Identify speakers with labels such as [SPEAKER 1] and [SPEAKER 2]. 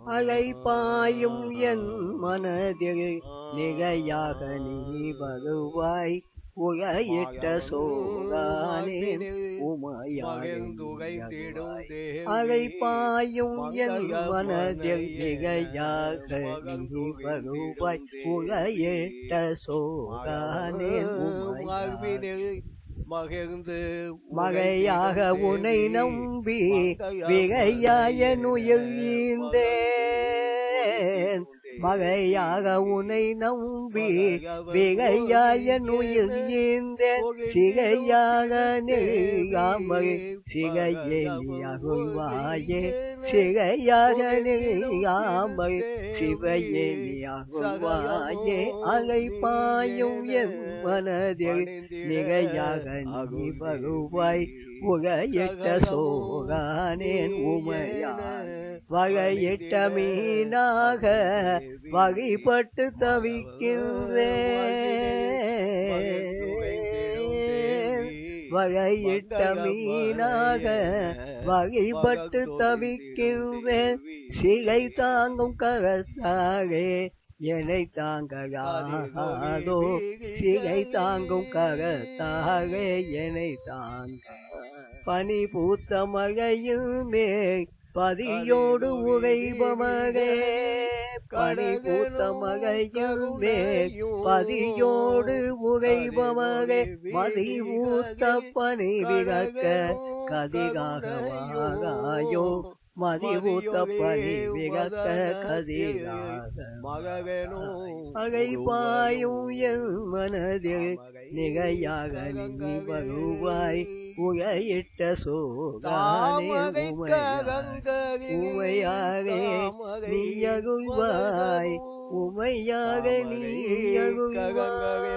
[SPEAKER 1] அலைபாயும் என் மனதில் நிகையாக நீ வருவாய் உகையிட்ட சோகானே உமையாய் அலைபாயும் என் மனதில் நிகையாக நீ வருவாய் உகையிட்ட சோகானே உமையாய் மகையாக உனை நம்பி விகையாய நுயிர்ந்தேன் மகையாக உனை நம்பி விகையாய நுயிர்ந்தேன் சிகையாக நெய்யாமல் சிகையே நீ அருள்வாயே சிகையாக நெய்யாமல் சிவையே நீ அருள்வாயே அலைபாயும் என் மனதில் நிகையாக நீ வருவாய் உகையிட்ட சோகானேன் உமையான் வகையிட்ட மீனாக வகைப்பட்டு தவிக்கின்றேன் வகையிட்ட மீனாக வகைப்பட்டு தவிக்கின்றேன் சிகை தாங்கும் கரத்தாகே என்னை தாங்காதோ சிகை தாங்கும் கரத்தாகே என்னை தாங்க பனி பூத்த மகையில் மேல் பதியோடு உகைபமகே பனி பூத்த மகையில் மேல் பதியோடு உகைபமகே மதி பூத்த பனி விகக்க கதிகாக வாகாயோ மதிபூத்த பனி விகக்க கதிராக அகைபாயும் என் மனதில் நிகையாக நீ வருவாய் உகையிட்ட சோகானே உமையாக நீ அருள்வாய் உமையாக நீ அருள்வாய்